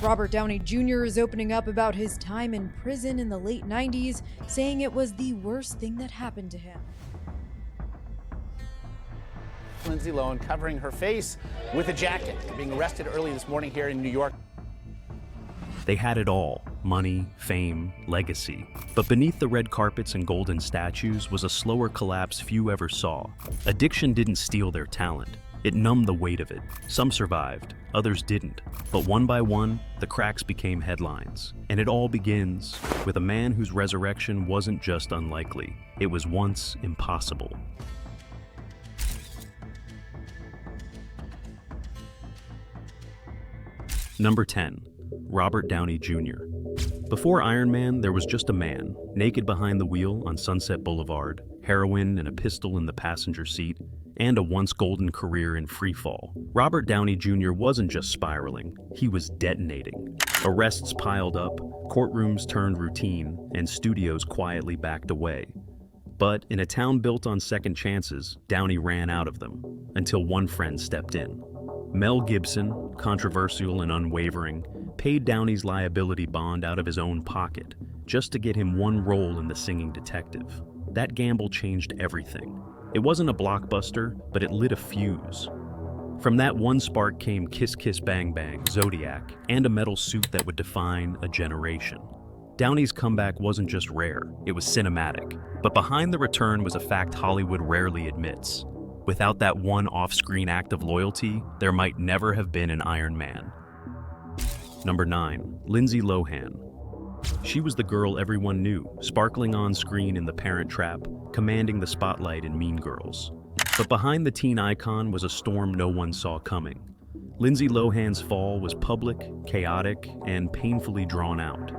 Robert Downey Jr. is opening up about his time in prison in the late 90s, saying it was the worst thing that happened to him. Lindsay Lohan covering her face with a jacket, being arrested early this morning here in New York. They had it all: money, fame, legacy. But beneath the red carpets and golden statues was a slower collapse few ever saw. Addiction didn't steal their talent. It numbed the weight of it. Some survived, others didn't. But one by one, the cracks became headlines. And it all begins with a man whose resurrection wasn't just unlikely, it was once impossible. Number 10. Robert Downey Jr. Before Iron Man, there was just a man, naked behind the wheel on Sunset Boulevard, heroin and a pistol in the passenger seat, and a once golden career in freefall. Robert Downey Jr. wasn't just spiraling, he was detonating. Arrests piled up, courtrooms turned routine, and studios quietly backed away. But in a town built on second chances, Downey ran out of them, until one friend stepped in. Mel Gibson, controversial and unwavering, paid Downey's liability bond out of his own pocket, just to get him one role in The Singing Detective. That gamble changed everything. It wasn't a blockbuster, but it lit a fuse. From that one spark came Kiss Kiss Bang Bang, Zodiac, and a metal suit that would define a generation. Downey's comeback wasn't just rare, it was cinematic. But behind the return was a fact Hollywood rarely admits. Without that one off-screen act of loyalty, there might never have been an Iron Man. Number 9. Lindsay Lohan. She was the girl everyone knew, sparkling on screen in The Parent Trap, commanding the spotlight in Mean Girls. But behind the teen icon was a storm no one saw coming. Lindsay Lohan's fall was public, chaotic, and painfully drawn out.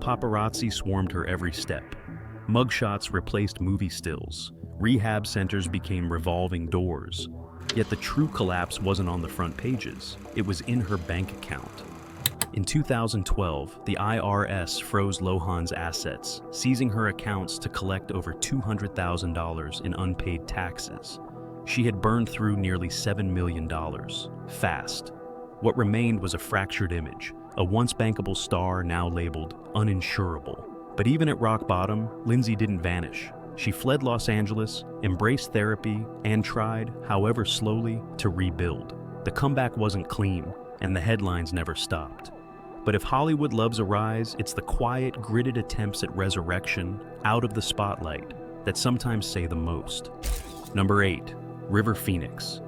Paparazzi swarmed her every step. Mugshots replaced movie stills. Rehab centers became revolving doors. Yet the true collapse wasn't on the front pages. It was in her bank account. In 2012, the IRS froze Lohan's assets, seizing her accounts to collect over $200,000 in unpaid taxes. She had burned through nearly $7 million, fast. What remained was a fractured image, a once bankable star now labeled uninsurable. But even at rock bottom, Lindsay didn't vanish. She fled Los Angeles, embraced therapy, and tried, however slowly, to rebuild. The comeback wasn't clean, and the headlines never stopped. But if Hollywood loves a rise, it's the quiet, gritted attempts at resurrection, out of the spotlight, that sometimes say the most. Number 8. River Phoenix.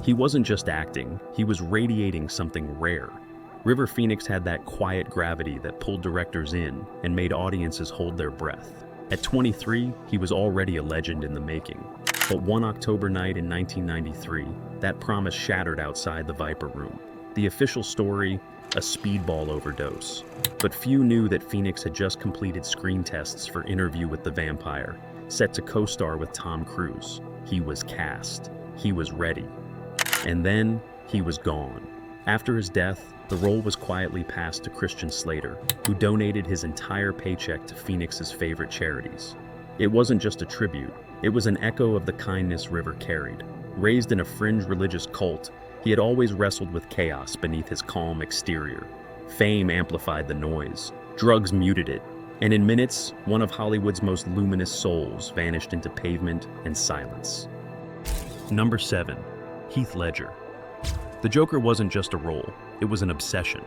He wasn't just acting, he was radiating something rare. River Phoenix had that quiet gravity that pulled directors in and made audiences hold their breath. At 23, he was already a legend in the making. But one October night in 1993, that promise shattered outside the Viper Room. The official story, a speedball overdose. But few knew that Phoenix had just completed screen tests for Interview with the Vampire, set to co-star with Tom Cruise. He was cast. He was ready. And then, he was gone. After his death, the role was quietly passed to Christian Slater, who donated his entire paycheck to Phoenix's favorite charities. It wasn't just a tribute, it was an echo of the kindness River carried. Raised in a fringe religious cult, he had always wrestled with chaos beneath his calm exterior. Fame amplified the noise, drugs muted it, and in minutes, one of Hollywood's most luminous souls vanished into pavement and silence. Number 7. Heath Ledger. The Joker wasn't just a role, it was an obsession.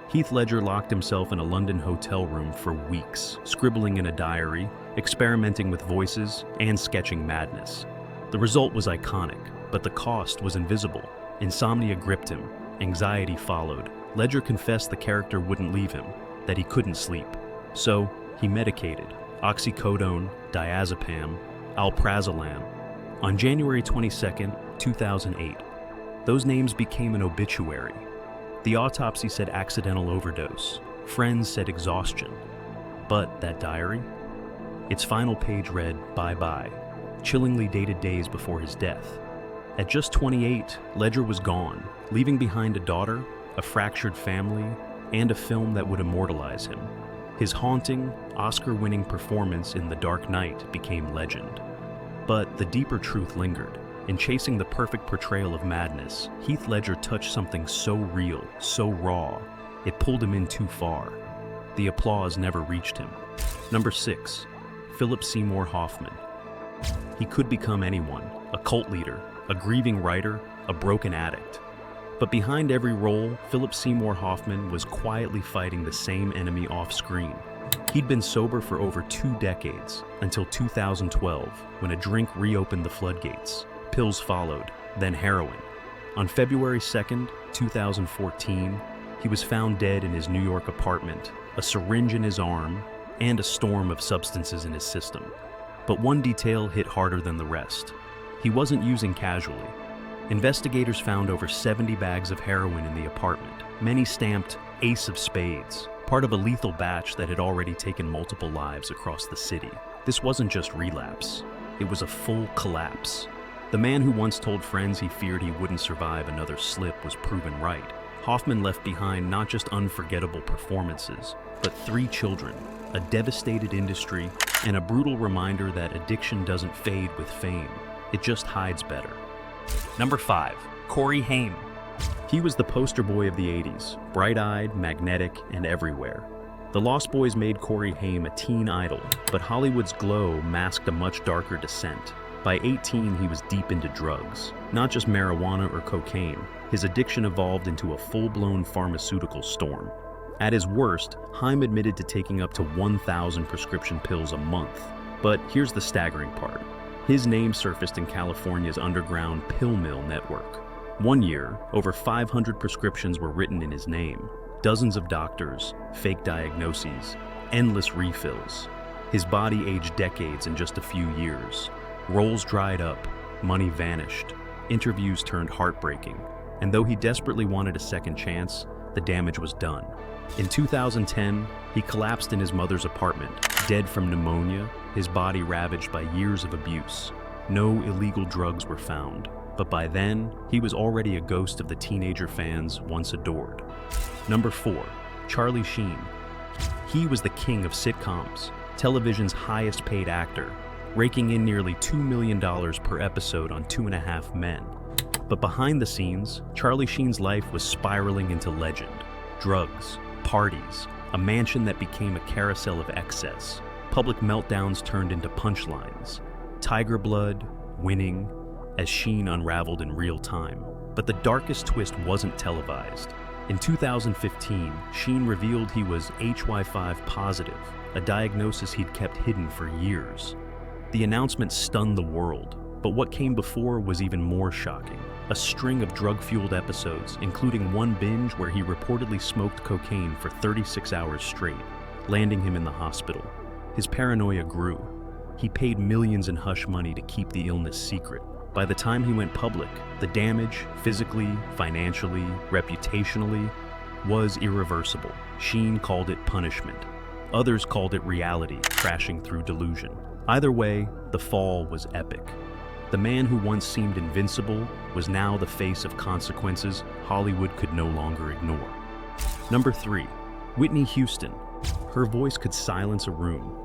Heath Ledger locked himself in a London hotel room for weeks, scribbling in a diary, experimenting with voices, and sketching madness. The result was iconic, but the cost was invisible. Insomnia gripped him, anxiety followed. Ledger confessed the character wouldn't leave him, that he couldn't sleep. So, he medicated, oxycodone, diazepam, alprazolam. On January 22, 2008, those names became an obituary. The autopsy said accidental overdose. Friends said exhaustion. But that diary? Its final page read, "Bye-bye," chillingly dated days before his death. At just 28, Ledger was gone, leaving behind a daughter, a fractured family, and a film that would immortalize him. His haunting, Oscar-winning performance in The Dark Knight became legend. But the deeper truth lingered. In chasing the perfect portrayal of madness, Heath Ledger touched something so real, so raw, It pulled him in too far. The applause never reached him. Number 6. Philip Seymour Hoffman. He could become anyone, a cult leader, a grieving writer, a broken addict. But behind every role, Philip Seymour Hoffman was quietly fighting the same enemy off-screen. He'd been sober for over 2 decades, until 2012, when a drink reopened the floodgates. Pills followed, then heroin. On February 2nd, 2014, he was found dead in his New York apartment, a syringe in his arm, and a storm of substances in his system. But one detail hit harder than the rest. He wasn't using casually. Investigators found over 70 bags of heroin in the apartment, many stamped Ace of Spades, part of a lethal batch that had already taken multiple lives across the city. This wasn't just relapse, it was a full collapse. The man who once told friends he feared he wouldn't survive another slip was proven right. Hoffman left behind not just unforgettable performances, but 3 children, a devastated industry, and a brutal reminder that addiction doesn't fade with fame. It just hides better. Number 5. Corey Haim. He was the poster boy of the 80s, bright-eyed, magnetic, and everywhere. The Lost Boys made Corey Haim a teen idol, but Hollywood's glow masked a much darker descent. By 18, he was deep into drugs. Not just marijuana or cocaine. His addiction evolved into a full-blown pharmaceutical storm. At his worst, Haim admitted to taking up to 1,000 prescription pills a month. But here's the staggering part. His name surfaced in California's underground pill mill network. One year, over 500 prescriptions were written in his name. Dozens of doctors, fake diagnoses, endless refills. His body aged decades in just a few years. Roles dried up, money vanished, interviews turned heartbreaking, and though he desperately wanted a second chance, the damage was done. In 2010, he collapsed in his mother's apartment, dead from pneumonia, his body ravaged by years of abuse. No illegal drugs were found, but by then, he was already a ghost of the teenager fans once adored. Number 4. Charlie Sheen. He was the king of sitcoms, television's highest paid actor, raking in nearly $2 million per episode on 2.5 Men. But behind the scenes, Charlie Sheen's life was spiraling into legend. Drugs, parties, a mansion that became a carousel of excess. Public meltdowns turned into punchlines. Tiger blood, winning, as Sheen unraveled in real time. But the darkest twist wasn't televised. In 2015, Sheen revealed he was HY5 positive, a diagnosis he'd kept hidden for years. The announcement stunned the world, but what came before was even more shocking. A string of drug-fueled episodes, including one binge where he reportedly smoked cocaine for 36 hours straight, landing him in the hospital. His paranoia grew. He paid millions in hush money to keep the illness secret. By the time he went public, the damage, physically, financially, reputationally, was irreversible. Sheen called it punishment. Others called it reality, crashing through delusion. Either way, the fall was epic. The man who once seemed invincible was now the face of consequences Hollywood could no longer ignore. Number 3. Whitney Houston. Her voice could silence a room.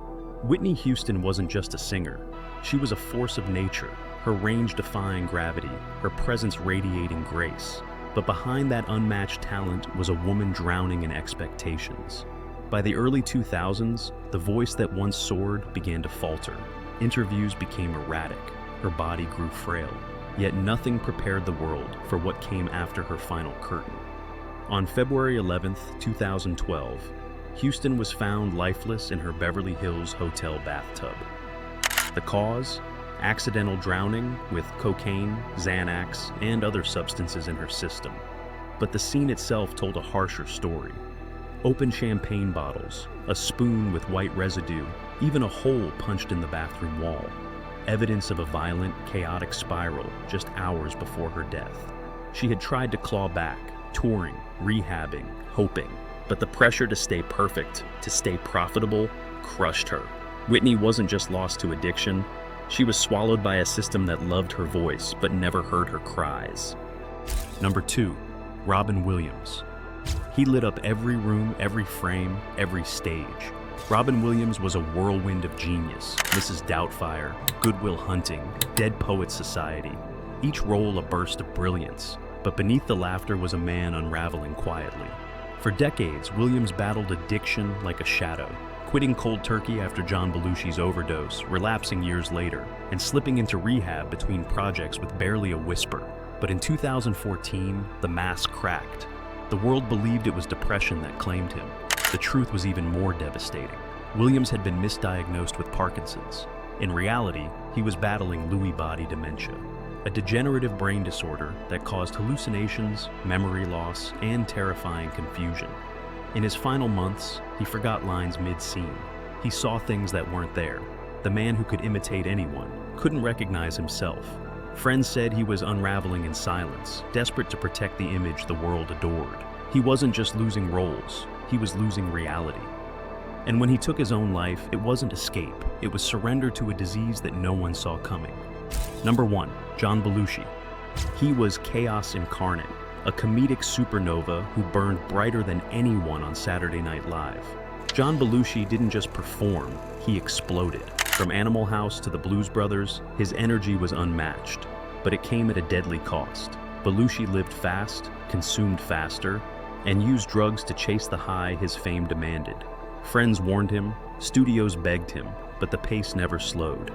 Whitney Houston wasn't just a singer. She was a force of nature, her range defying gravity, her presence radiating grace. But behind that unmatched talent was a woman drowning in expectations. By the early 2000s, the voice that once soared began to falter. Interviews became erratic. Her body grew frail. Yet nothing prepared the world for what came after her final curtain. On February 11, 2012, Houston was found lifeless in her Beverly Hills hotel bathtub. The cause? Accidental drowning with cocaine, Xanax, and other substances in her system. But the scene itself told a harsher story. Open champagne bottles, a spoon with white residue, even a hole punched in the bathroom wall. Evidence of a violent, chaotic spiral just hours before her death. She had tried to claw back, touring, rehabbing, hoping, but the pressure to stay perfect, to stay profitable, crushed her. Whitney wasn't just lost to addiction, she was swallowed by a system that loved her voice but never heard her cries. Number 2. Robin Williams. He lit up every room, every frame, every stage. Robin Williams was a whirlwind of genius. Mrs. Doubtfire, Good Will Hunting, Dead Poets Society. Each role a burst of brilliance. But beneath the laughter was a man unraveling quietly. For decades, Williams battled addiction like a shadow, quitting cold turkey after John Belushi's overdose, relapsing years later, and slipping into rehab between projects with barely a whisper. But in 2014, the mask cracked. The world believed it was depression that claimed him. The truth was even more devastating. Williams had been misdiagnosed with Parkinson's. In reality, he was battling Lewy body dementia, a degenerative brain disorder that caused hallucinations, memory loss, and terrifying confusion. In his final months, he forgot lines mid-scene. He saw things that weren't there. The man who could imitate anyone couldn't recognize himself. Friends said he was unraveling in silence, desperate to protect the image the world adored. He wasn't just losing roles, he was losing reality. And when he took his own life, it wasn't escape. It was surrender to a disease that no one saw coming. Number 1, John Belushi. He was chaos incarnate, a comedic supernova who burned brighter than anyone on Saturday Night Live. John Belushi didn't just perform, he exploded. From Animal House to the Blues Brothers, his energy was unmatched, but it came at a deadly cost. Belushi lived fast, consumed faster, and used drugs to chase the high his fame demanded. Friends warned him, studios begged him, but the pace never slowed.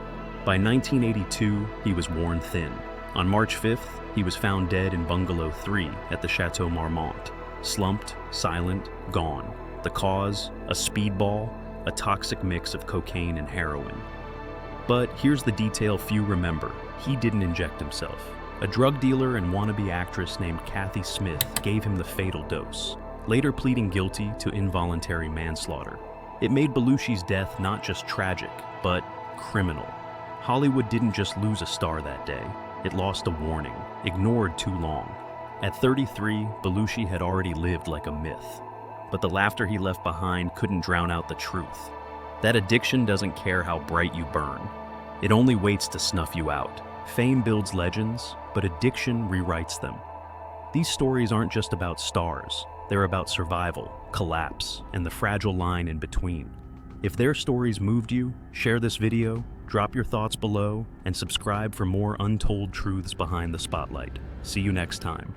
By 1982, he was worn thin. On March 5th, he was found dead in Bungalow 3 at the Chateau Marmont. Slumped, silent, gone. The cause, a speedball, a toxic mix of cocaine and heroin. But here's the detail few remember. He didn't inject himself. A drug dealer and wannabe actress named Kathy Smith gave him the fatal dose, later pleading guilty to involuntary manslaughter. It made Belushi's death not just tragic, but criminal. Hollywood didn't just lose a star that day. It lost a warning, ignored too long. At 33, Belushi had already lived like a myth. But the laughter he left behind couldn't drown out the truth. That addiction doesn't care how bright you burn. It only waits to snuff you out. Fame builds legends, but addiction rewrites them. These stories aren't just about stars. They're about survival, collapse, and the fragile line in between. If their stories moved you, share this video, drop your thoughts below, and subscribe for more untold truths behind the spotlight. See you next time.